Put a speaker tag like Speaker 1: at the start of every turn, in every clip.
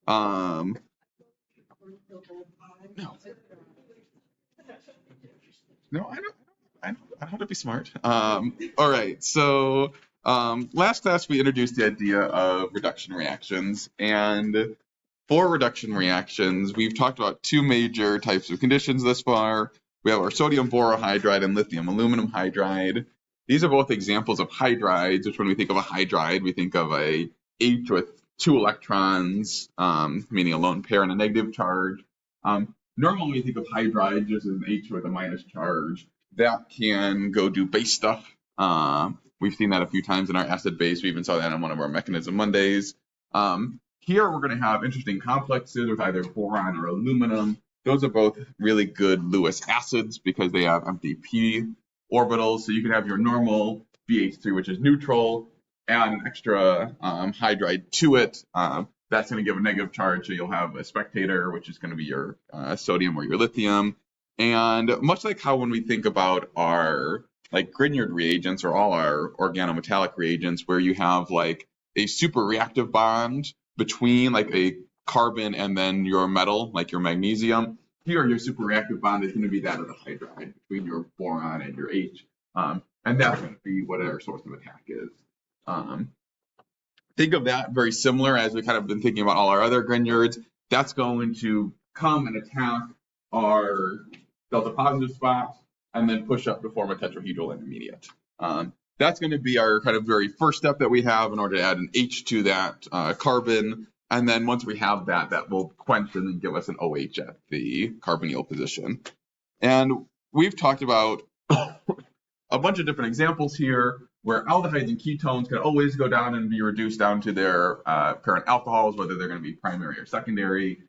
Speaker 1: Um, no, no, I don't have to be smart. All right, so last class we introduced the idea of reduction reactions, and for reduction reactions, we've talked about two major types of conditions thus far. We have our sodium borohydride and lithium aluminum hydride. These are both examples of hydrides, which when we think of a hydride, we think of a H with two electrons, meaning a lone pair and a negative charge. Normally, when we think of hydride, just as an H with a minus charge, that can go do base stuff. We've seen that a few times in our acid base. We even saw that on one of our mechanism Mondays. Here we're going to have interesting complexes with either boron or aluminum. Those are both really good Lewis acids because they have empty p orbitals. So you can have your normal BH3, which is neutral, add an extra hydride to it. That's going to give a negative charge, so you'll have a spectator, which is going to be your sodium or your lithium. And much like how when we think about our like Grignard reagents or all our organometallic reagents, where you have like a super reactive bond between like a carbon and then your metal, like your magnesium, here your super reactive bond is going to be that of the hydride between your boron and your H. And that's going to be what our source of attack is. Think of that very similar as we kind of been thinking about all our other Grignards. That's going to come and attack our delta positive spots and then push up to form a tetrahedral intermediate. That's going to be our kind of very first step that we have in order to add an H to that carbon. And then once we have that, that will quench and then give us an OH at the carbonyl position. And we've talked about a bunch of different examples here where aldehydes and ketones can always go down and be reduced down to their parent alcohols, whether they're going to be primary or secondary.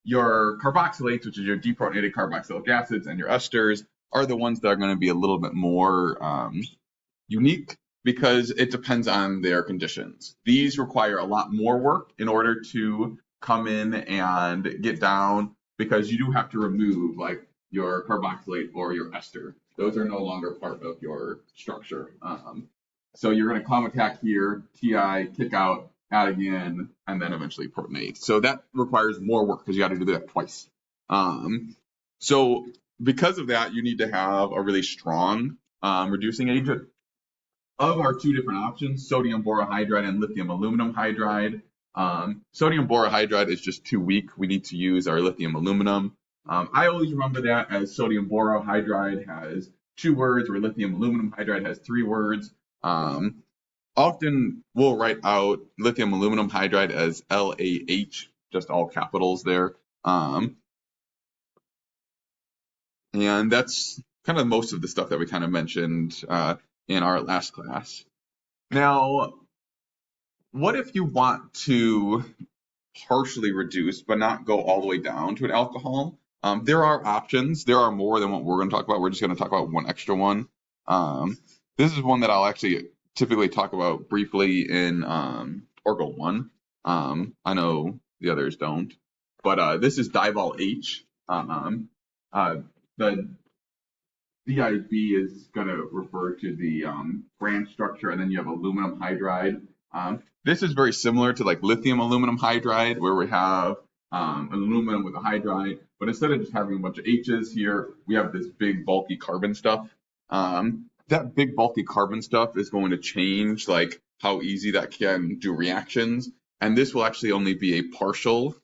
Speaker 1: Your carboxylates, which is your deprotonated carboxylic acids, and your esters are the ones that are going to be a little bit more unique because it depends on their conditions. These require a lot more work in order to come in and get down because you do have to remove like your carboxylate or your ester. Those are no longer part of your structure. So you're going to come attack here, TI, kick out, add again, and then eventually protonate. So that requires more work because you got to do that twice. So because of that, you need to have a really strong reducing agent. Of our two different options, sodium borohydride and lithium aluminum hydride, sodium borohydride is just too weak. We need to use our lithium aluminum. I always remember that as sodium borohydride has 2 words, where lithium aluminum hydride has 3 words. Often we'll write out lithium aluminum hydride as LAH, just all capitals there. And that's kind of most of the stuff that we kind of mentioned in our last class. Now, what if you want to partially reduce but not go all the way down to an alcohol? There are options. There are more than what we're going to talk about. We're just going to talk about one extra one. This is one that I'll actually typically talk about briefly in Orgal 1. I know the others don't. But this is Divol H. The DIB is going to refer to the branch structure, and then you have aluminum hydride. This is very similar to like lithium aluminum hydride, where we have aluminum with a hydride, but instead of just having a bunch of H's here, we have this big bulky carbon stuff. That big bulky carbon stuff is going to change like how easy that can do reactions, and this will actually only be a partial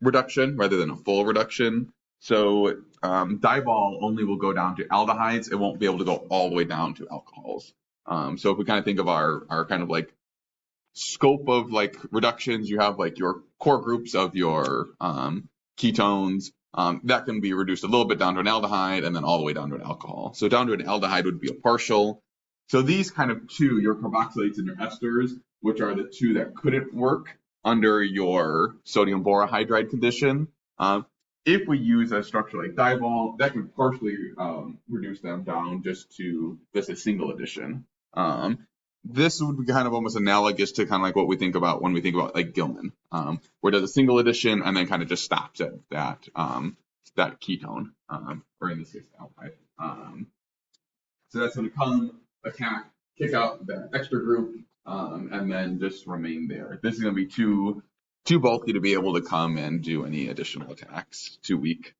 Speaker 1: reduction rather than a full reduction. So Divol only will go down to aldehydes. It won't be able to go all the way down to alcohols. So if we kind of think of our kind of like scope of like reductions, you have like your core groups of your ketones that can be reduced a little bit down to an aldehyde and then all the way down to an alcohol. So down to an aldehyde would be a partial. So these kind of two, your carboxylates and your esters, which are the two that couldn't work under your sodium borohydride condition, if we use a structure like Divol, that can partially reduce them down just to a single addition. This would be kind of almost analogous to kind of like what we think about when we think about like Gilman, where it does a single addition and then kind of just stops at that ketone, or in this case, aldehyde. So that's going to come, attack, kick out that extra group, and then just remain there. This is going to be 2 too bulky to be able to come and do any additional attacks, too weak.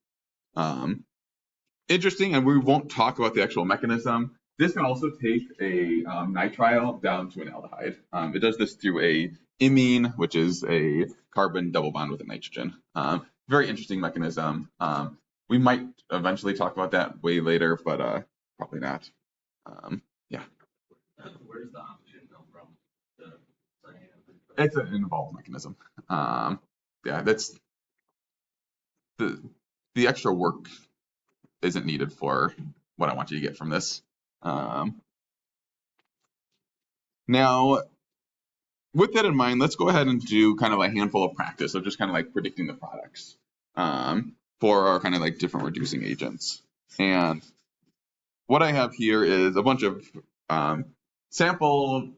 Speaker 1: Interesting, and we won't talk about the actual mechanism. This can also take a nitrile down to an aldehyde. It does this through a imine, which is a carbon double bond with a nitrogen. Very interesting mechanism. We might eventually talk about that way later, but probably not. Yeah.
Speaker 2: Where does the oxygen come from?
Speaker 1: It's an involved mechanism. Yeah, that's the extra work isn't needed for what I want you to get from this. Now, with that in mind, let's go ahead and do kind of a handful of practice of just kind of like predicting the products for our kind of like different reducing agents. And what I have here is a bunch of sample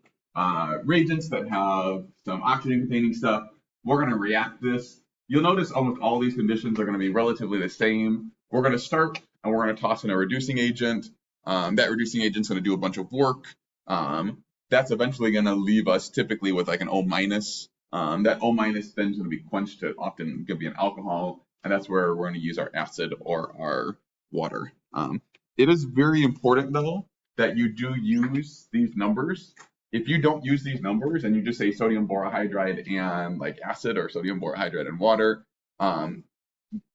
Speaker 1: reagents that have some oxygen-containing stuff. We're going to react this. You'll notice almost all these conditions are going to be relatively the same. We're going to start and we're going to toss in a reducing agent. That reducing agent's going to do a bunch of work. That's eventually going to leave us typically with like an O minus. That O minus then is going to be quenched to often going to be an alcohol, and that's where we're going to use our acid or our water. It is very important though that you do use these numbers. If you don't use these numbers and you just say sodium borohydride and like acid or sodium borohydride and water,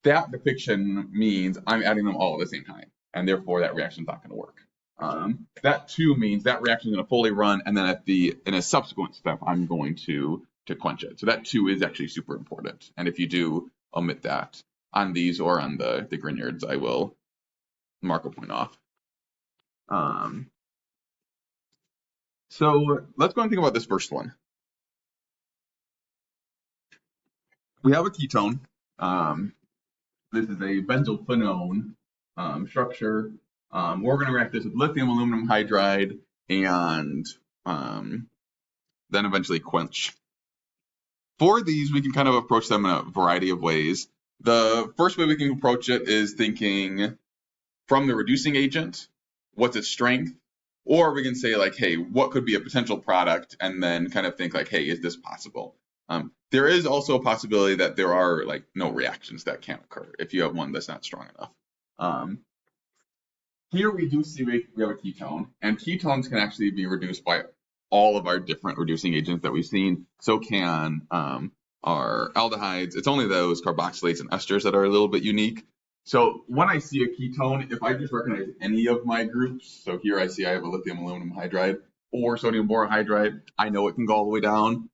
Speaker 1: that depiction means I'm adding them all at the same time, and therefore that reaction is not going to work. That too means that reaction is going to fully run, and then in a subsequent step, I'm going to quench it. So that too is actually super important. And if you do omit that on these or on the Grignards, I will mark a point off. So let's go and think about this first one. We have a ketone. This is a benzylphenone structure. We're going to react this with lithium aluminum hydride and then eventually quench. For these, we can kind of approach them in a variety of ways. The first way we can approach it is thinking from the reducing agent, what's its strength? Or we can say like, hey, what could be a potential product? And then kind of think like, hey, is this possible? There is also a possibility that there are like no reactions that can occur if you have one that's not strong enough. Here we do see we have a ketone, and ketones can actually be reduced by all of our different reducing agents that we've seen. So can our aldehydes. It's only those carboxylates and esters that are a little bit unique. So when I see a ketone, if I just recognize any of my groups, so here I see I have a lithium aluminum hydride or sodium borohydride, I know it can go all the way down.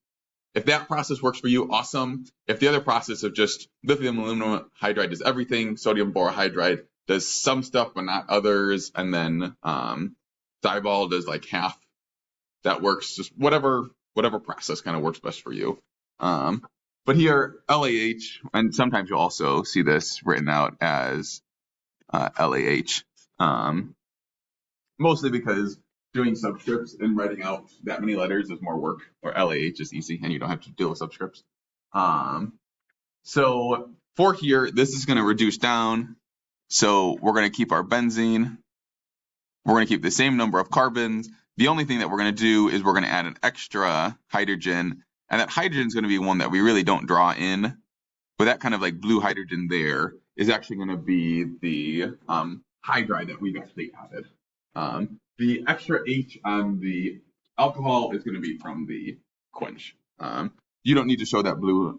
Speaker 1: If that process works for you, awesome. If the other process of just lithium aluminum hydride does everything, sodium borohydride does some stuff but not others, and then thiol does like half, that works. Just whatever process kind of works best for you. But here, LAH, and sometimes you'll also see this written out as LAH, mostly because doing subscripts and writing out that many letters is more work, or LAH is easy and you don't have to deal with subscripts. So for here, this is going to reduce down. So we're going to keep our benzene. We're going to keep the same number of carbons. The only thing that we're going to do is we're going to add an extra hydrogen, and that hydrogen is going to be one that we really don't draw in, but that kind of like blue hydrogen there is actually going to be the hydride that we've actually added. The extra H on the alcohol is going to be from the quench. You don't need to show that blue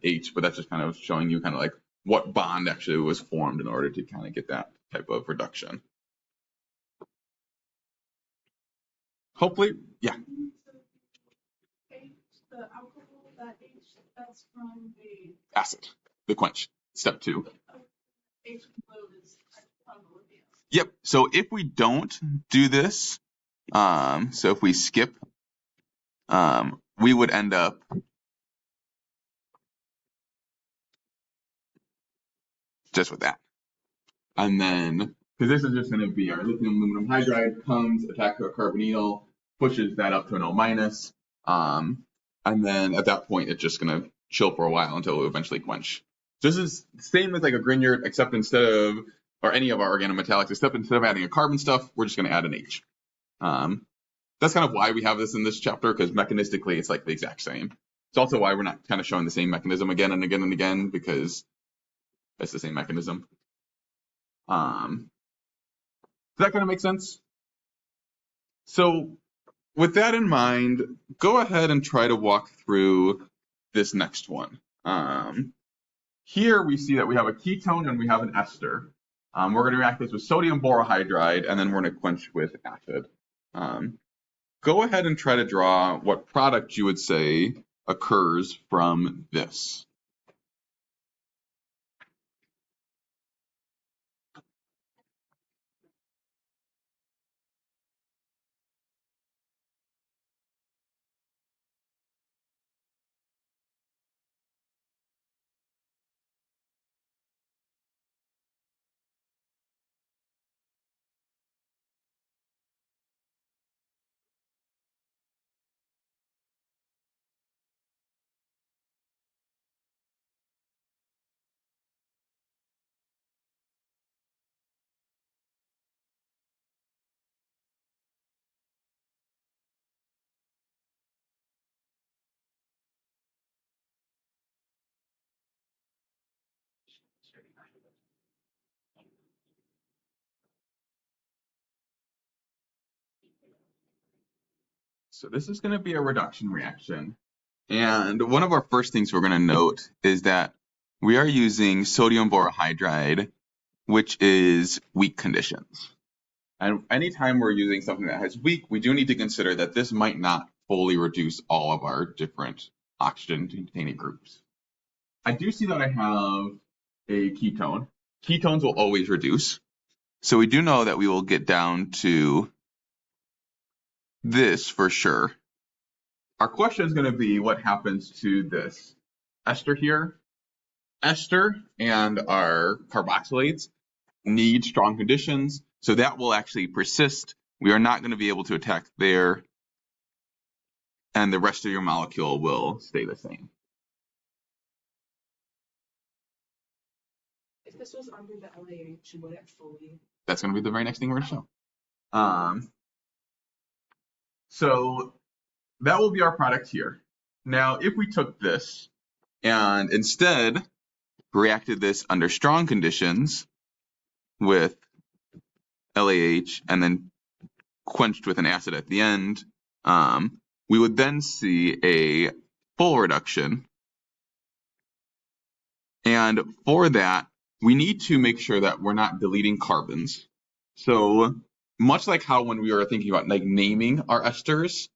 Speaker 1: H, but that's just kind of showing you kind of like what bond actually was formed in order to kind of get that type of reduction. Hopefully, yeah.
Speaker 3: The alcohol, that H, that's from the
Speaker 1: Acid, the quench, step 2.
Speaker 3: H blue is from the lithium.
Speaker 1: Yep, so if we don't do this, so if we skip, we would end up just with that. And then, because this is just going to be our lithium aluminum hydride comes, attacks our carbonyl, pushes that up to an O minus. And then at that point, it's just going to chill for a while until it eventually quench. So this is the same as like a Grignard, except instead of, or any of our organometallics, except instead of adding a carbon stuff, we're just going to add an H. That's kind of why we have this in this chapter, because mechanistically, it's like the exact same. It's also why we're not kind of showing the same mechanism again and again and again, because it's the same mechanism. Does that kind of make sense? So with that in mind, go ahead and try to walk through this next one. Here we see that we have a ketone and we have an ester. We're going to react this with sodium borohydride, and then we're going to quench with acid. Go ahead and try to draw what product you would say occurs from this. So this is going to be a reduction reaction. And one of our first things we're going to note is that we are using sodium borohydride, which is weak conditions. And anytime we're using something that has weak, we do need to consider that this might not fully reduce all of our different oxygen-containing groups. I do see that I have a ketone. Ketones will always reduce. So we do know that we will get down to this for sure. Our question is going to be what happens to this ester here. Ester and our carboxylates need strong conditions, so that will actually persist. We are not going to be able to attack there, and the rest of your molecule will stay the same.
Speaker 3: If this was under the LAH, would it fully?
Speaker 1: That's going to be the very next thing we're going to show. So that will be our product here. Now, if we took this and instead reacted this under strong conditions with LAH and then quenched with an acid at the end, we would then see a full reduction. And for that, we need to make sure that we're not deleting carbons. So much like how when we were thinking about like naming our esters,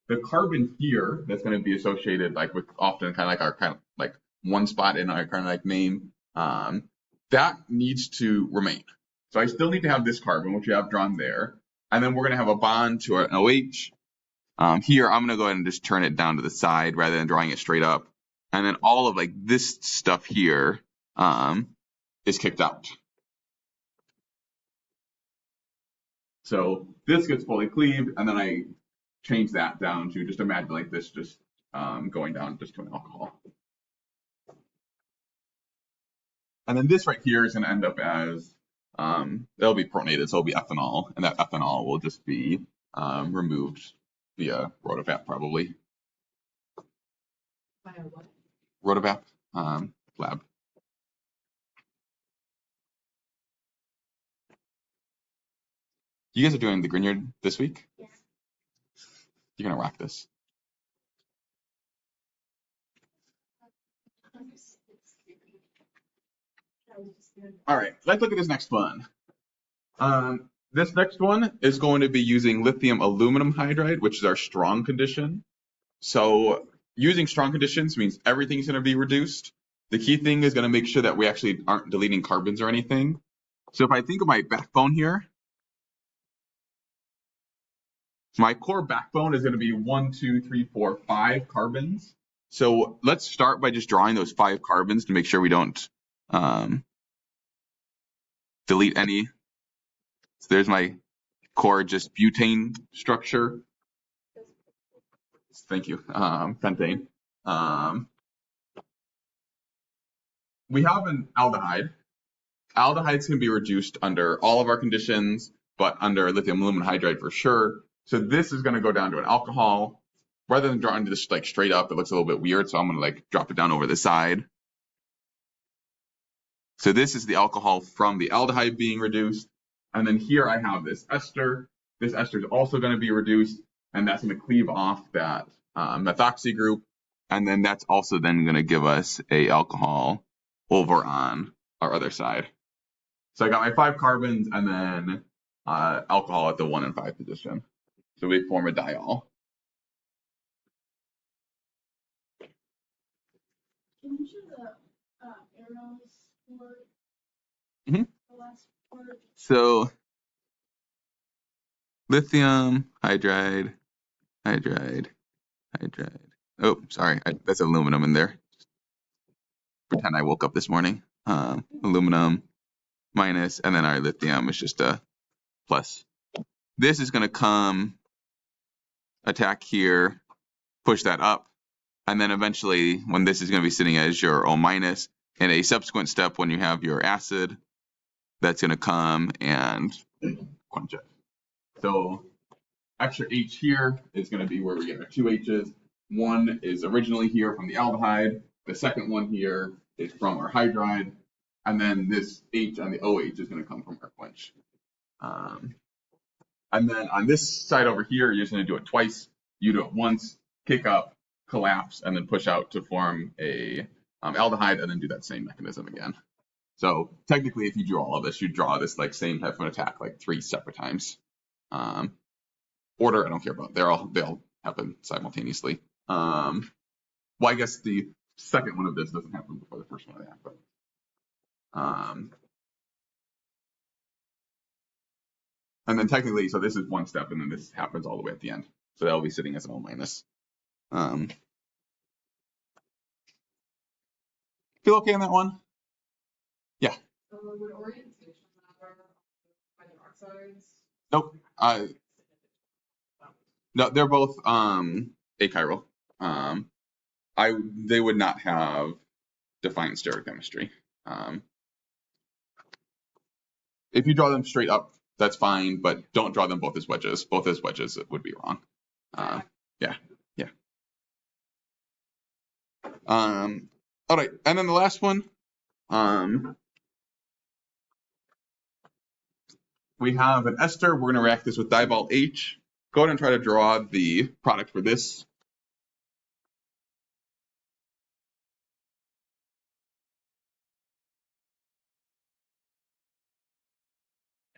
Speaker 1: the carbon here that's going to be associated like with often kind of like our kind of like one spot in our kind of like name, that needs to remain. So I still need to have this carbon, which we have drawn there, and then we're going to have a bond to an OH. Here, I'm going to go ahead and just turn it down to the side rather than drawing it straight up. And then all of like this stuff here is kicked out. So this gets fully cleaved, and then I change that down to just imagine like this just going down just to an alcohol. And then this right here is going to end up as, it'll be protonated, so it'll be ethanol, and that ethanol will just be removed via rotovap probably.
Speaker 3: By a what?
Speaker 1: Rotovap lab. You guys are doing the Grignard this week?
Speaker 3: Yeah.
Speaker 1: You're gonna rock this. All right, let's look at this next one. This next one is going to be using lithium aluminum hydride, which is our strong condition. So using strong conditions means everything's going to be reduced. The key thing is going to make sure that we actually aren't deleting carbons or anything. So if I think of my backbone here, my core backbone is going to be 1, 2, 3, 4, 5 carbons. So let's start by just drawing those 5 carbons to make sure we don't delete any. So there's my core just butane structure. Thank you, pentane. We have an aldehyde. Aldehydes can be reduced under all of our conditions, but under lithium aluminum hydride for sure. So this is going to go down to an alcohol. rather than drawing this like straight up, it looks a little bit weird. So I'm going to like drop it down over the side. So this is the alcohol from the aldehyde being reduced. And then here I have this ester. This ester is also going to be reduced, and that's going to cleave off that methoxy group. And then that's also then going to give us a alcohol over on our other side. So I got my 5 carbons and then alcohol at the 1 and 5 position. So we form a diol.
Speaker 3: Can you show the arrows for
Speaker 1: Mhm.
Speaker 3: the last part?
Speaker 1: So lithium, hydride, hydride, hydride. Oh, sorry, that's aluminum in there. Pretend I woke up this morning. Aluminum minus, and then our lithium is just a plus. This is going to come, attack here, push that up, and then eventually when this is going to be sitting as your O minus, in a subsequent step when you have your acid, that's going to come and quench it. So extra H here is going to be where we get our 2 H's. One is originally here from the aldehyde. The second one here is from our hydride. And then this H on the OH is going to come from our quench. And then on this side over here, you're just going to do it twice. You do it once, kick up, collapse, and then push out to form a aldehyde, and then do that same mechanism again. So technically, if you do all of this, you draw this like same type of an attack like 3 separate times. Order, I don't care about. They all happen simultaneously. Well, I guess the second one of this doesn't happen before the first one of that, but and then technically, so this is one step, and then this happens all the way at the end. So that'll be sitting as an O minus. Feel okay on that one? Yeah.
Speaker 4: Would orientation matter by the oxides?
Speaker 1: Nope. No, they're both achiral. They would not have defined stereochemistry. If you draw them straight up, that's fine, but don't draw them both as wedges. Both as wedges would be wrong. Yeah. All right, and then the last one. We have an ester. We're going to react this with diol H. Go ahead and try to draw the product for this.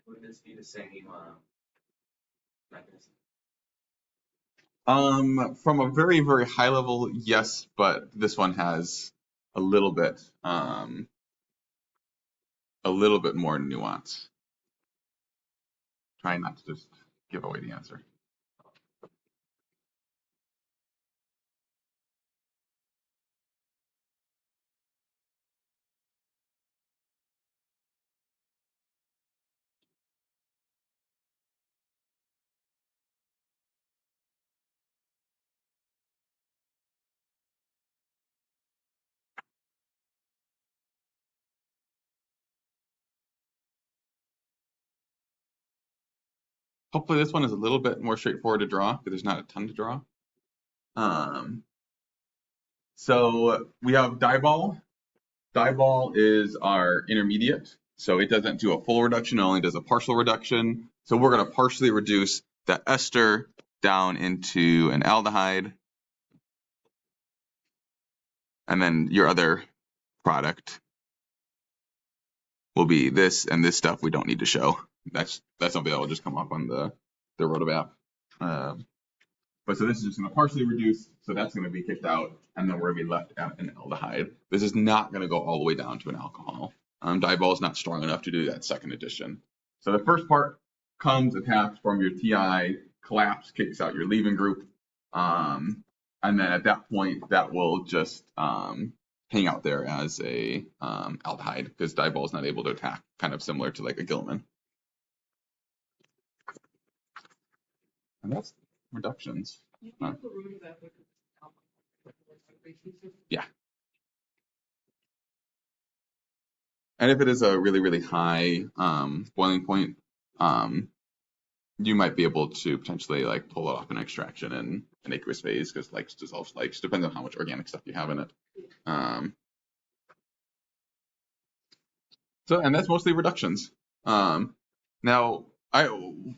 Speaker 2: Would this be the same mechanism?
Speaker 1: From a very, very high level, yes, but this one has a little bit more nuance. Try not to just give away the answer. Hopefully this one is a little bit more straightforward to draw because there's not a ton to draw. So we have diol. Diol is our intermediate. So it doesn't do a full reduction, it only does a partial reduction. So we're going to partially reduce that ester down into an aldehyde. And then your other product will be this, and this stuff we don't need to show. That's something that will just come up on the roadmap. But so this is just going to partially reduce, so that's going to be kicked out, and then we're going to be left at an aldehyde. This is not going to go all the way down to an alcohol. Diol is not strong enough to do that second addition. So the first part comes attached from your TI, collapse, kicks out your leaving group, and then at that point, that will just hang out there as a aldehyde because diol is not able to attack, kind of similar to like a Gilman. And that's reductions. Yeah. And if it is a really, really high boiling point, you might be able to potentially like pull it off an extraction in an aqueous phase because likes dissolves likes, depends on how much organic stuff you have in it. So, and that's mostly reductions. Now,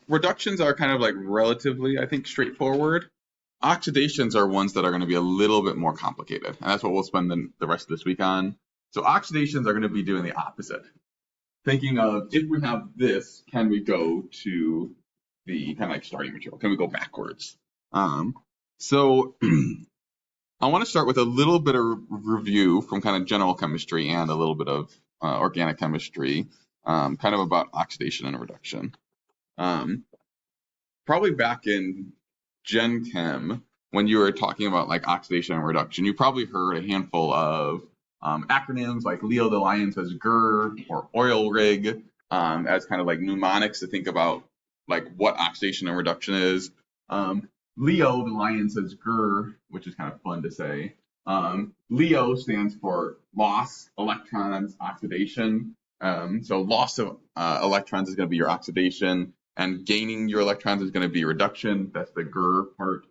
Speaker 1: reductions are kind of like relatively, I think, straightforward. Oxidations are ones that are going to be a little bit more complicated, and that's what we'll spend the rest of this week on. So oxidations are going to be doing the opposite. Thinking of, if we have this, can we go to the kind of like starting material? Can we go backwards? So I want to start with a little bit of review from kind of general chemistry and a little bit of organic chemistry, kind of about oxidation and reduction. Probably back in Gen Chem, when you were talking about like oxidation and reduction, you probably heard a handful of acronyms like Leo the Lion says GR or oil rig as kind of like mnemonics to think about like what oxidation and reduction is. Leo the Lion says GR, which is kind of fun to say. Leo stands for loss, electrons, oxidation. So loss of electrons is going to be your oxidation, and gaining your electrons is going to be reduction. That's the GR part.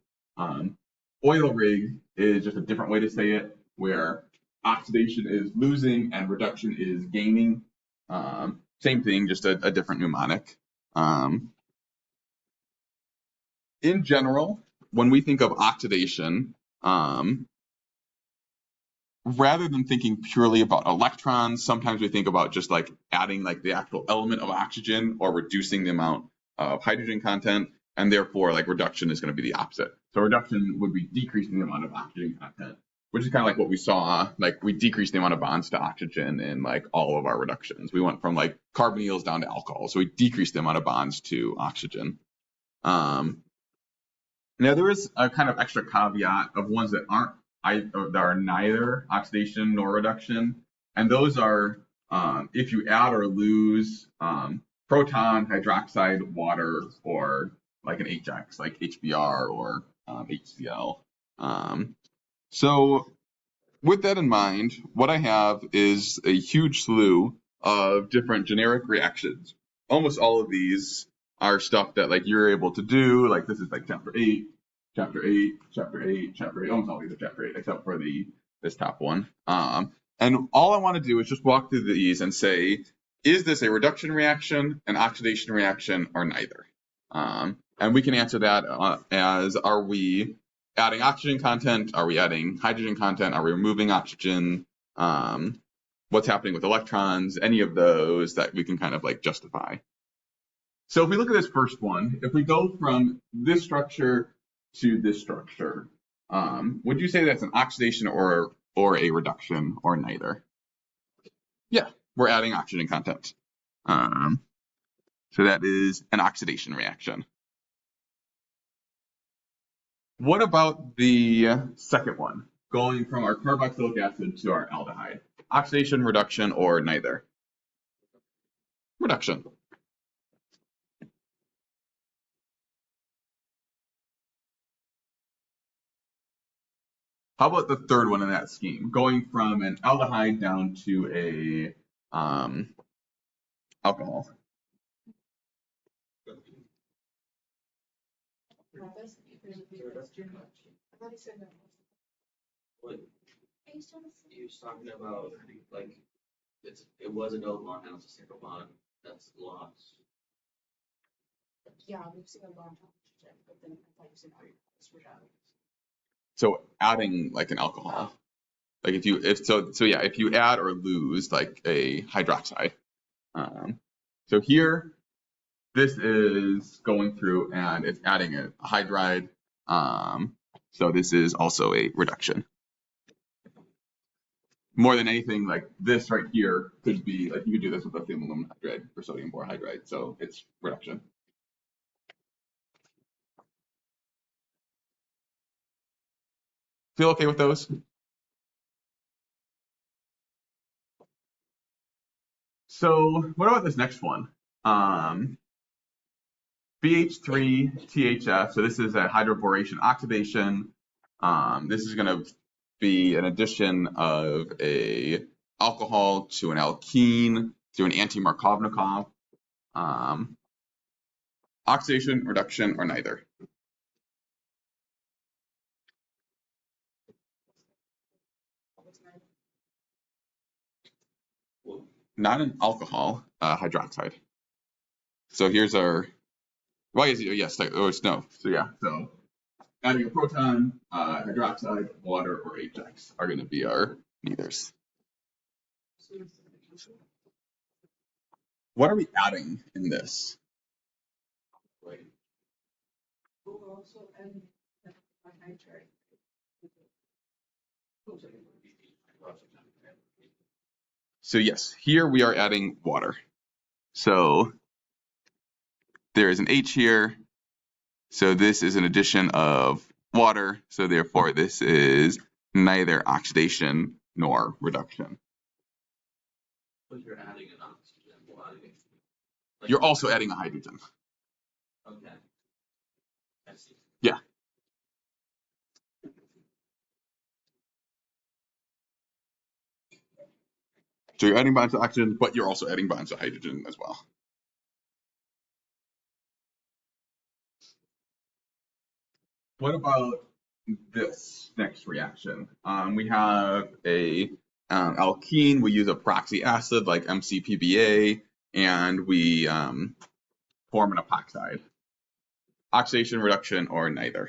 Speaker 1: Oil rig is just a different way to say it, where oxidation is losing and reduction is gaining. Same thing, just a different mnemonic. In general, when we think of oxidation, rather than thinking purely about electrons, sometimes we think about just like adding like the actual element of oxygen or reducing the amount of hydrogen content, and therefore like reduction is going to be the opposite. So reduction would be decreasing the amount of oxygen content, which is kind of like what we saw, like we decreased the amount of bonds to oxygen in like all of our reductions. We went from like carbonyls down to alcohol, so we decreased the amount of bonds to oxygen. Now there is a kind of extra caveat of ones that are neither oxidation nor reduction, and those are if you add or lose proton, hydroxide, water, or like an HX, like HBr or HCl. So with that in mind, what I have is a huge slew of different generic reactions. Almost all of these are stuff that like you're able to do. Like this is like chapter 8, chapter 8, chapter 8, chapter 8. Almost all these are chapter 8, except for this top one. And all I want to do is just walk through these and say, is this a reduction reaction, an oxidation reaction, or neither? And we can answer that as, are we adding oxygen content? Are we adding hydrogen content? Are we removing oxygen? What's happening with electrons? Any of those that we can kind of like justify. So if we look at this first one, if we go from this structure to this structure, would you say that's an oxidation or a reduction or neither? Yeah, we're adding oxygen content. So that is an oxidation reaction. What about the second one, going from our carboxylic acid to our aldehyde? Oxidation, reduction, or neither? Reduction. How about the third one in that scheme, going from an aldehyde down to a alcohol?
Speaker 2: What he was talking about, like it was a double bond, now it's a single bond. That's lost.
Speaker 4: Yeah, we've seen a long time, but then I thought you said reduction.
Speaker 1: So adding like an alcohol, like if you add or lose like a hydroxide. So here, this is going through and it's adding a hydride. So this is also a reduction. More than anything, like this right here could be like you could do this with lithium aluminum hydride or sodium borohydride. So it's reduction. Feel okay with those? So what about this next one? BH3THF, so this is a hydroboration oxidation. This is going to be an addition of a alcohol to an alkene to an anti-Markovnikov. Oxidation, reduction, or neither? Not an alcohol, hydroxide. So here's our, well, yes, oh, it's no. So yeah, so adding a proton, hydroxide, water, or HX are going to be our neithers. What are we adding in this? So yes, here we are adding water. So there is an H here. So this is an addition of water. So therefore this is neither oxidation nor reduction.
Speaker 2: But you're adding an oxygen. Like,
Speaker 1: You're also adding a hydrogen.
Speaker 2: okay. I see.
Speaker 1: Yeah. So you're adding bonds to oxygen, but you're also adding bonds to hydrogen as well. What about this next reaction? We have a alkene. We use a proxy acid like MCPBA, and we form an epoxide. Oxidation, reduction, or neither?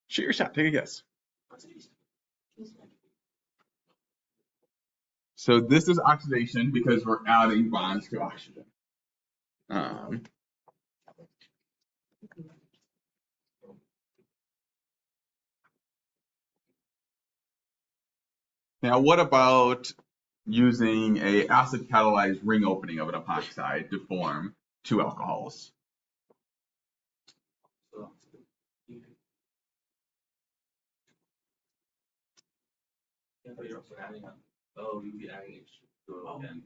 Speaker 1: Shoot your shot. Take a guess. So this is oxidation because we're adding bonds to oxygen. Now, what about using a acid catalyzed ring opening of an epoxide to form two alcohols?
Speaker 2: So, yeah, but you're also adding a, oh, you'd be adding H to it again.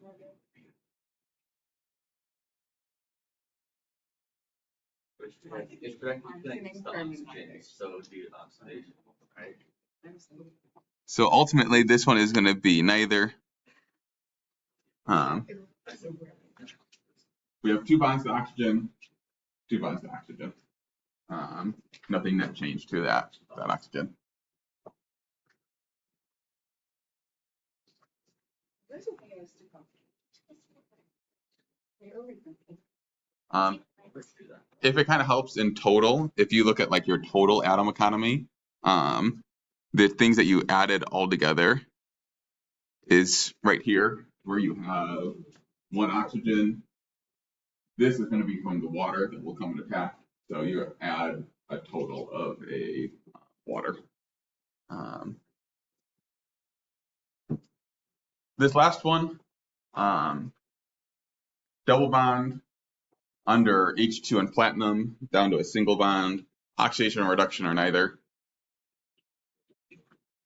Speaker 2: It's directly connected to oxygen, so it would be oxidation, right?
Speaker 1: So ultimately, this one is going to be neither. We have two bonds to oxygen, two bonds to oxygen. Nothing net change to that oxygen. If it kind of helps in total, if you look at like your total atom economy, the things that you added all together is right here where you have one oxygen. This is going to be from the water that will come into attack. So you add a total of a water. This last one, double bond under H2 and platinum down to a single bond. Oxidation or reduction or neither.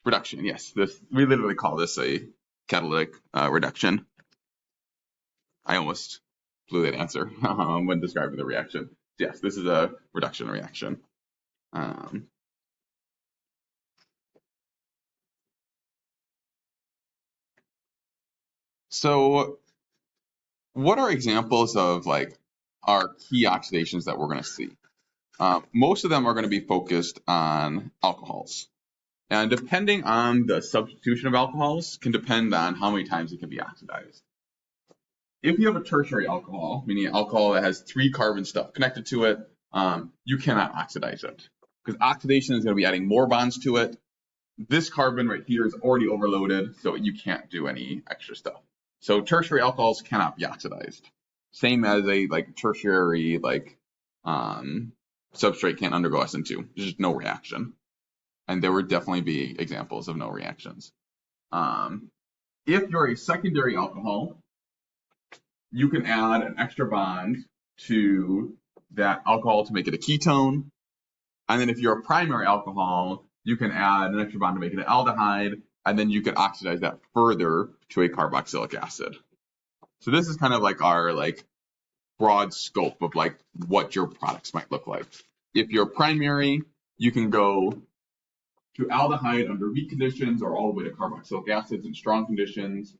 Speaker 1: Reduction, yes. We literally call this a catalytic reduction. I almost blew that answer when describing the reaction. Yes, this is a reduction reaction. So what are examples of like our key oxidations that we're going to see? Most of them are going to be focused on alcohols. And depending on the substitution of alcohols can depend on how many times it can be oxidized. If you have a tertiary alcohol, meaning an alcohol that has 3 carbon stuff connected to it, you cannot oxidize it because oxidation is going to be adding more bonds to it. This carbon right here is already overloaded, so you can't do any extra stuff. So tertiary alcohols cannot be oxidized. Same as a like tertiary substrate can't undergo SN2. There's just no reaction. And there would definitely be examples of no reactions. If you're a secondary alcohol, you can add an extra bond to that alcohol to make it a ketone. And then if you're a primary alcohol, you can add an extra bond to make it an aldehyde, and then you can oxidize that further to a carboxylic acid. So this is kind of like our broad scope of like what your products might look like. If you're primary, you can go to aldehyde under weak conditions, or all the way to carboxylic acids in strong conditions.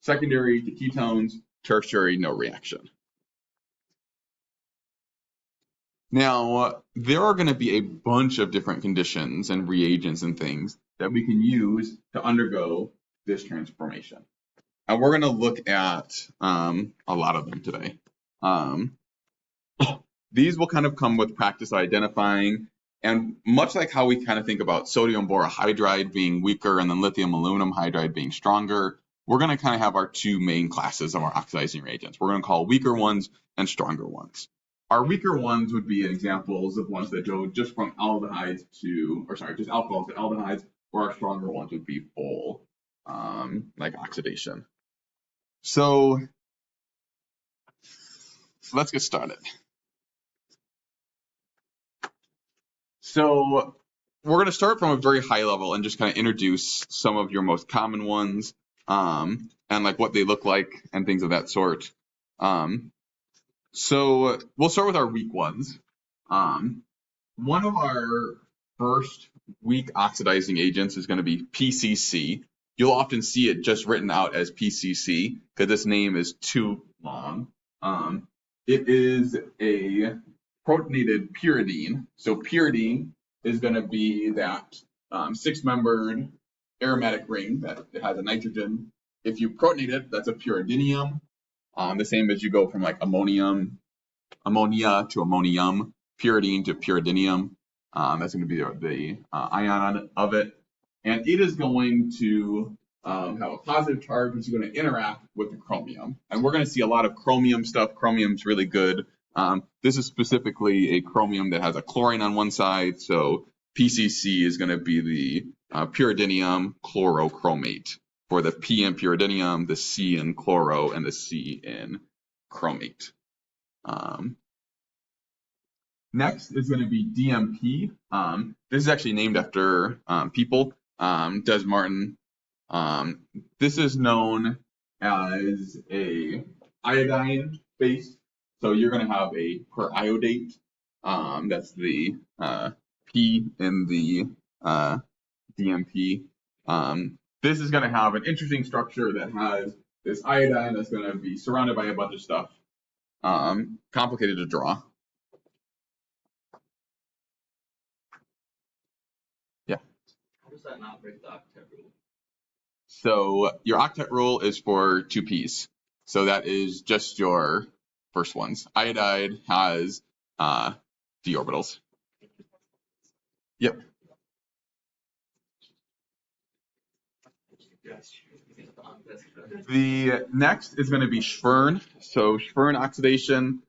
Speaker 1: Secondary to ketones, tertiary, no reaction. Now, there are going to be a bunch of different conditions and reagents and things that we can use to undergo this transformation. And we're going to look at a lot of them today. These will kind of come with practice identifying, and much like how we kind of think about sodium borohydride being weaker and then lithium aluminum hydride being stronger, we're going to kind of have our two main classes of our oxidizing reagents. We're going to call weaker ones and stronger ones. Our weaker ones would be examples of ones that go just from aldehydes to, or sorry, just alcohols to aldehydes, or our stronger ones would be full, like oxidation. So let's get started. So we're going to start from a very high level and just kind of introduce some of your most common ones, and like what they look like and things of that sort. So we'll start with our weak ones. One of our first weak oxidizing agents is going to be PCC. You'll often see it just written out as PCC because this name is too long. It is a protonated pyridine. So pyridine is going to be that six-membered aromatic ring that has a nitrogen. If you protonate it, that's a pyridinium. The same as you go from like ammonia to ammonium, pyridine to pyridinium. That's going to be the ion of it. And it is going to have a positive charge, which is going to interact with the chromium. And we're going to see a lot of chromium stuff. Chromium's really good. This is specifically a chromium that has a chlorine on one side. So PCC is going to be the pyridinium chlorochromate for the P in pyridinium, the C in chloro, and the C in chromate. Next is going to be DMP. This is actually named after people. Des Martin. This is known as a iodine base. So you're going to have a periodate. That's the P in the DMP. This is going to have an interesting structure that has this iodine that's going to be surrounded by a bunch of stuff. Complicated to draw. Yeah.
Speaker 2: How does that not break the octet rule?
Speaker 1: So your octet rule is for 2 P's. So that is just your first ones. Iodide has d orbitals. Yep. The next is going to be Schwern. So Schwern oxidation.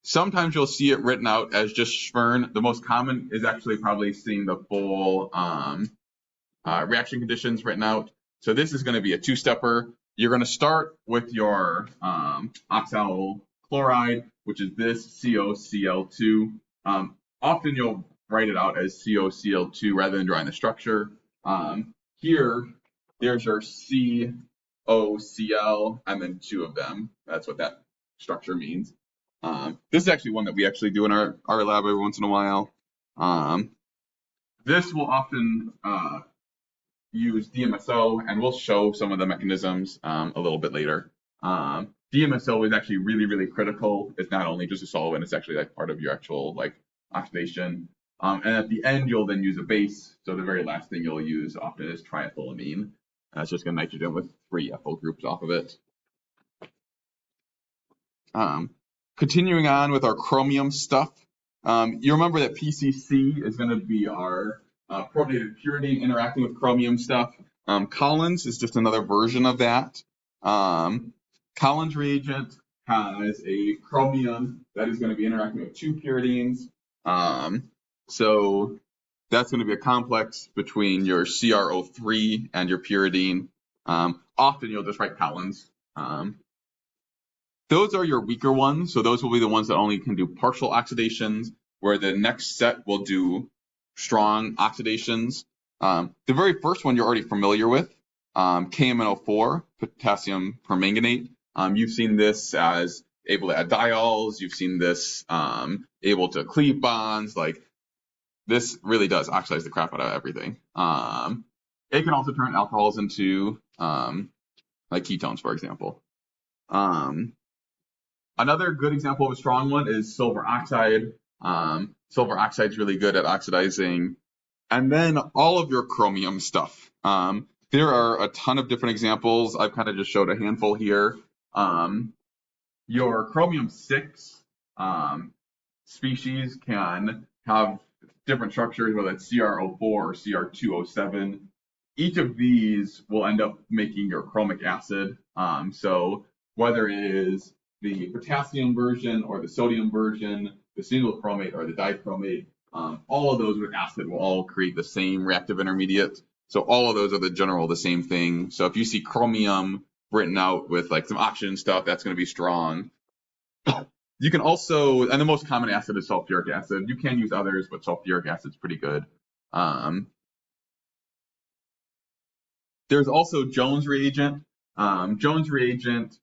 Speaker 1: Sometimes you'll see it written out as just Schwern. The most common is actually probably seeing the full reaction conditions written out. So this is going to be a two-stepper. You're going to start with your oxyl chloride, which is this COCl2. Often you'll write it out as COCl2 rather than drawing the structure. Here, there's your COCl and then 2 of them. That's what that structure means. This is actually one that we actually do in our lab every once in a while. This will often use DMSO, and we'll show some of the mechanisms a little bit later. DMSO is actually really, really critical. It's not only just a solvent, it's actually like part of your actual like oxidation. And at the end, you'll then use a base. So the very last thing you'll use often is triethylamine. It's just a nitrogen with 3 ethyl groups off of it. Continuing on with our chromium stuff, you remember that PCC is going to be our protonated pyridine interacting with chromium stuff. Collins is just another version of that. Collins reagent has a chromium that is going to be interacting with 2 pyridines. So that's going to be a complex between your CrO3 and your pyridine. Often you'll just write Collins. Those are your weaker ones. So those will be the ones that only can do partial oxidations, where the next set will do strong oxidations. The very first one you're already familiar with, KMNO4, potassium permanganate. You've seen this as able to add diols. You've seen this able to cleave bonds. Like this really does oxidize the crap out of everything. It can also turn alcohols into like ketones, for example. Another good example of a strong one is silver oxide. Silver oxide is really good at oxidizing. And then all of your chromium stuff. There are a ton of different examples. I've kind of just showed a handful here. Your chromium 6 species can have different structures, whether it's CrO4 or Cr2O7. Each of these will end up making your chromic acid. So whether it is the potassium version or the sodium version, the single chromate or the dichromate, all of those with acid will all create the same reactive intermediate. So all of those are the same thing. So if you see chromium written out with like some oxygen stuff, that's going to be strong. You can also, and the most common acid is sulfuric acid. You can use others, but sulfuric acid is pretty good. There's also Jones reagent. Jones reagent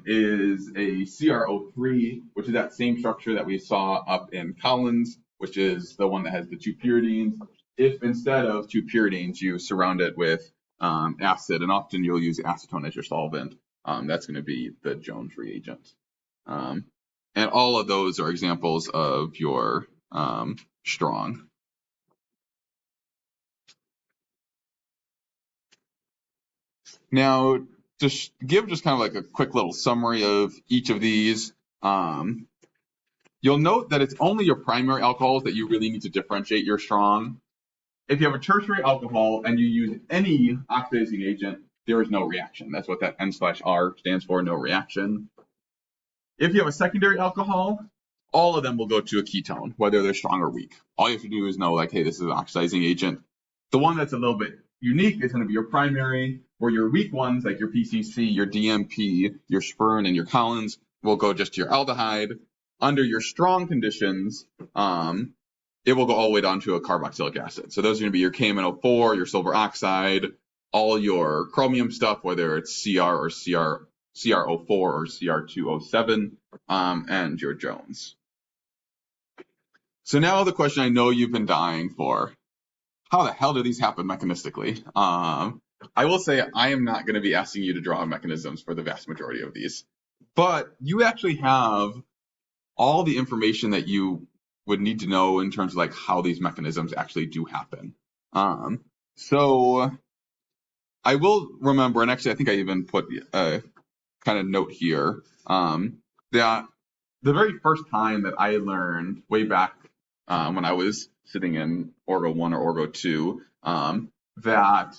Speaker 1: is a CrO3, which is that same structure that we saw up in Collins, which is the one that has the 2 pyridines. If instead of 2 pyridines, you surround it with acid, and often you'll use acetone as your solvent, that's going to be the Jones reagent. And all of those are examples of your strong. Now, to give just kind of like a quick little summary of each of these, you'll note that it's only your primary alcohols that you really need to differentiate your strong. If you have a tertiary alcohol and you use any oxidizing agent, there is no reaction. That's what that N/R stands for, no reaction. If you have a secondary alcohol, all of them will go to a ketone, whether they're strong or weak. All you have to do is know, like, hey, this is an oxidizing agent. The one that's a little bit unique is going to be your primary, where your weak ones, like your PCC, your DMP, your Spern, and your Collins, will go just to your aldehyde. Under your strong conditions, it will go all the way down to a carboxylic acid. So those are going to be your KMNO4, your silver oxide, all your chromium stuff, whether it's Cr or CrO4 or Cr2O7, and your Jones. So now the question I know you've been dying for, how the hell do these happen mechanistically? I will say I am not going to be asking you to draw mechanisms for the vast majority of these, but you actually have all the information that you would need to know in terms of like how these mechanisms actually do happen. So I will remember, and actually I think I even put a kind of note here, that the very first time that I learned way back when I was sitting in Orgo 1 or Orgo 2, that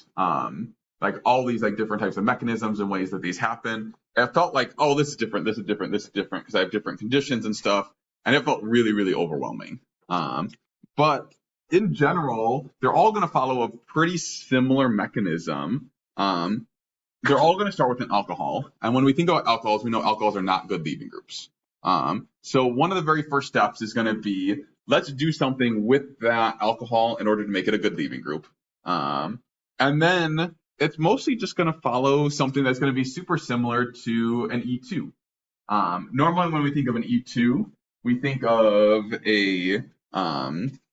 Speaker 1: like all these like different types of mechanisms and ways that these happen, it felt like, oh, this is different, this is different, this is different, because I have different conditions and stuff, and it felt really, really overwhelming. But in general, they're all going to follow a pretty similar mechanism. They're all going to start with an alcohol, and when we think about alcohols, we know alcohols are not good leaving groups. So one of the very first steps is going to be, let's do something with that alcohol in order to make it a good leaving group. And then it's mostly just going to follow something that's going to be super similar to an E2. Normally when we think of an E2, we think of a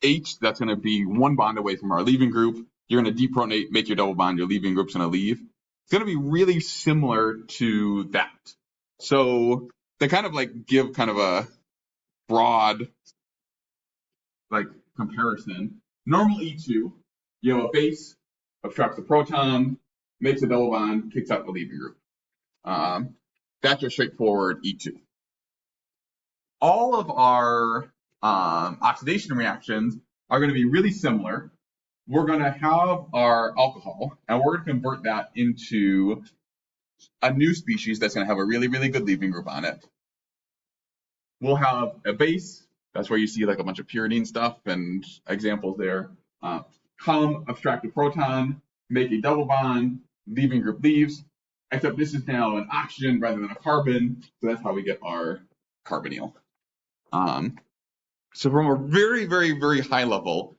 Speaker 1: H that's going to be one bond away from our leaving group. You're going to deprotonate, make your double bond, your leaving group's going to leave. It's going to be really similar to that. So they kind of like give kind of a broad like comparison. Normal E2, you have a base, obstructs the proton, makes a double bond, kicks out the leaving group. That's your straightforward E2. All of our oxidation reactions are going to be really similar. We're going to have our alcohol, and we're going to convert that into a new species that's going to have a really, really good leaving group on it. We'll have a base. That's where you see like a bunch of pyridine stuff and examples there. Come, abstract a proton, make a double bond, leaving group leaves, except this is now an oxygen rather than a carbon. So that's how we get our carbonyl. So from a very, very, very high level,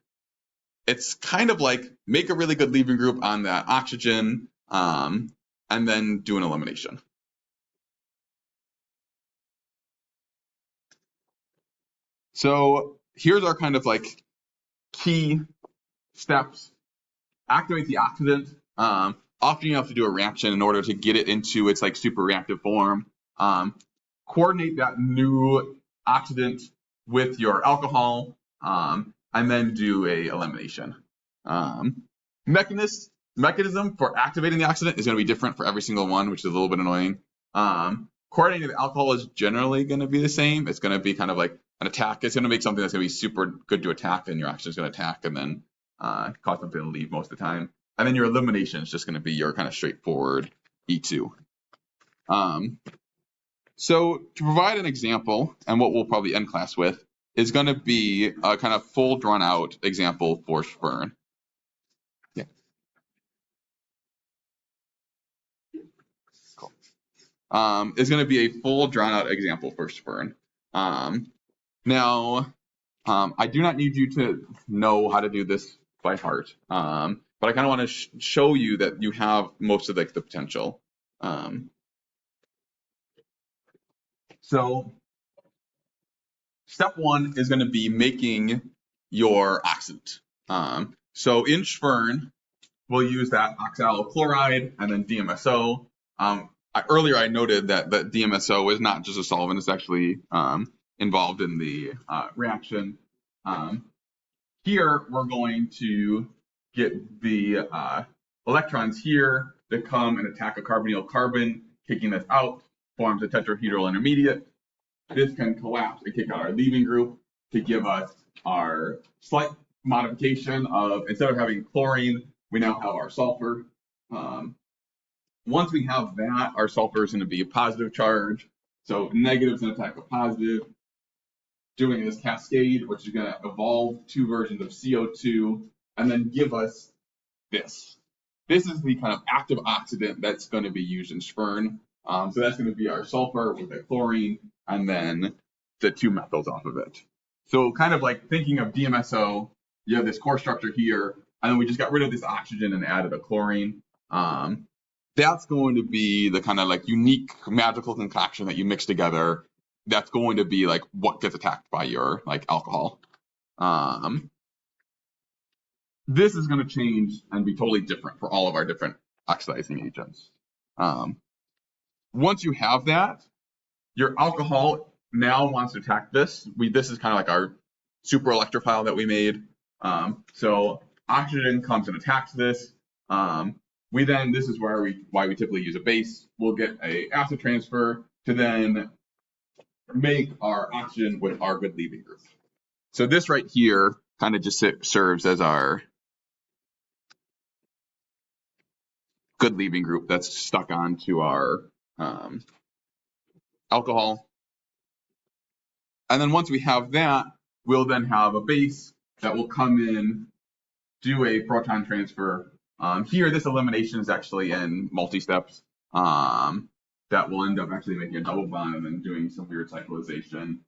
Speaker 1: it's kind of like make a really good leaving group on that oxygen, and then do an elimination. So here's our kind of like key steps. Activate the oxidant. Often you have to do a reaction in order to get it into its like super reactive form. Coordinate that new oxidant with your alcohol, and then do a elimination. Mechanism for activating the oxidant is going to be different for every single one, which is a little bit annoying. Coordinating the alcohol is generally going to be the same. It's going to be kind of like an attack. It's going to make something that's going to be super good to attack, and your oxygen is going to attack and then cause something to leave most of the time. And then your elimination is just going to be your kind of straightforward E2. So to provide an example, and what we'll probably end class with, is going to be a kind of full drawn out example for Spern. Yeah. Cool. Is going to be a full drawn out example for Spern. Now, I do not need you to know how to do this by heart, but I kind of want to show you that you have most of the potential. So step one is going to be making your oxidant. So in Spern, we'll use that oxalyl chloride and then DMSO. Earlier I noted that DMSO is not just a solvent, it's actually involved in the reaction. Here we're going to get the electrons here to come and attack a carbonyl carbon, kicking this out, forms a tetrahedral intermediate. This can collapse and kick out our leaving group to give us our slight modification of, instead of having chlorine, we now have our sulfur. Once we have that, our sulfur is going to be a positive charge. So negative is going to attack a positive, doing this cascade, which is going to evolve two versions of CO2 and then give us this. This is the kind of active oxidant that's going to be used in Spern. So that's going to be our sulfur with the chlorine and then the two methyls off of it. So kind of like thinking of DMSO, you have this core structure here, and then we just got rid of this oxygen and added a chlorine. That's going to be the kind of like unique magical concoction that you mix together. That's going to be like what gets attacked by your like alcohol. This is going to change and be totally different for all of our different oxidizing agents. Once you have that, your alcohol now wants to attack this. This is kind of like our super electrophile that we made. So oxygen comes and attacks this. This is why we typically use a base. We'll get a acid transfer to then make our oxygen with our good leaving group. So this right here kind of just serves as our good leaving group that's stuck onto our alcohol. And then once we have that, we'll then have a base that will come in, do a proton transfer. Here, this elimination is actually in multi-steps. That will end up actually making a double bond and then doing some weird cyclization,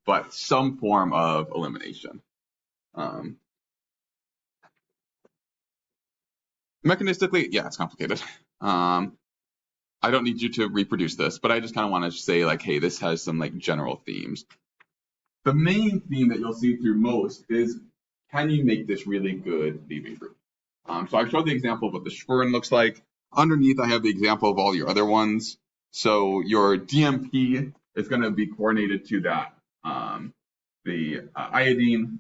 Speaker 1: but some form of elimination. Mechanistically, yeah, it's complicated. I don't need you to reproduce this, but I just kind of want to say like, hey, this has some like general themes. The main theme that you'll see through most is, can you make this really good leaving group? So I've showed the example of what the Spern looks like. Underneath, I have the example of all your other ones. So your DMP is going to be coordinated to that, the iodine.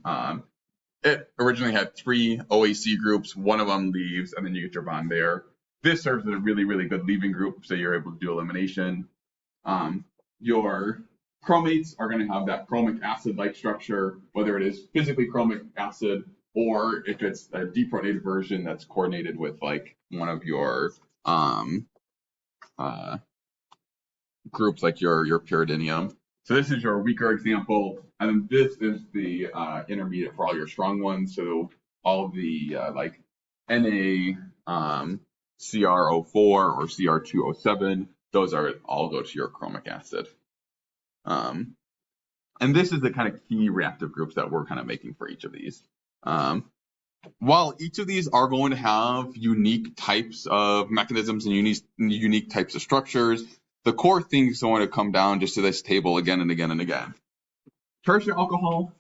Speaker 1: It originally had 3 OAC groups. One of them leaves, and then you get your bond there. This serves as a really, really good leaving group, so you're able to do elimination. Your chromates are going to have that chromic acid-like structure, whether it is physically chromic acid or if it's a deprotonated version that's coordinated with like one of your groups, like your pyridinium. So this is your weaker example, and then this is the intermediate for all your strong ones. So all the like Na CrO4 or Cr2O7, those are all go to your chromic acid. And this is the kind of key reactive groups that we're kind of making for each of these. While each of these are going to have unique types of mechanisms and unique types of structures, the core thing is going to come down just to this table again and again and again. Tertiary alcohol,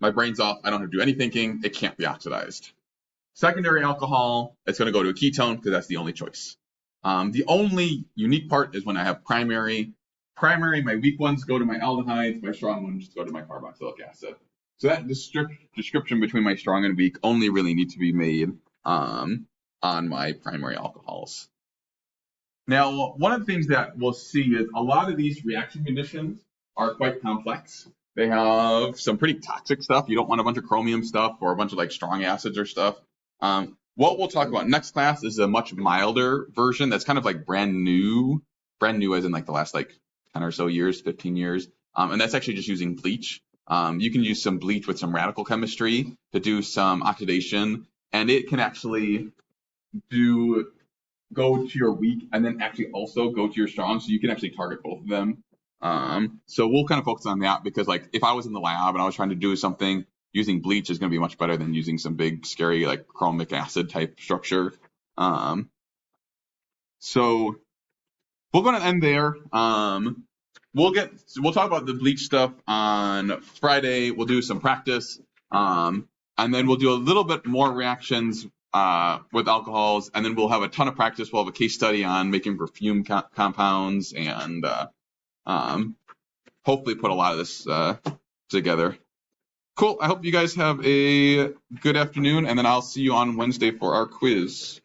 Speaker 1: my brain's off, I don't have to do any thinking, it can't be oxidized. Secondary alcohol, it's going to go to a ketone because that's the only choice. The only unique part is when I have primary. Primary, my weak ones go to my aldehydes, my strong ones go to my carboxylic acid. So that description between my strong and weak only really needs to be made on my primary alcohols. Now, one of the things that we'll see is a lot of these reaction conditions are quite complex. They have some pretty toxic stuff. You don't want a bunch of chromium stuff or a bunch of like strong acids or stuff. What we'll talk about next class is a much milder version that's kind of like brand new as in like the last like 10 or so years, 15 years. And that's actually just using bleach. You can use some bleach with some radical chemistry to do some oxidation, and it can actually go to your weak and then actually also go to your strong, so you can actually target both of them. So we'll kind of focus on that because like if I was in the lab and I was trying to do something, using bleach is going to be much better than using some big scary like chromic acid type structure. So we're going to end there. We'll talk about the bleach stuff on Friday. We'll do some practice, and then we'll do a little bit more reactions with alcohols, and then we'll have a ton of practice. We'll have a case study on making perfume compounds, and hopefully put a lot of this together. Cool. I hope you guys have a good afternoon, and then I'll see you on Wednesday for our quiz.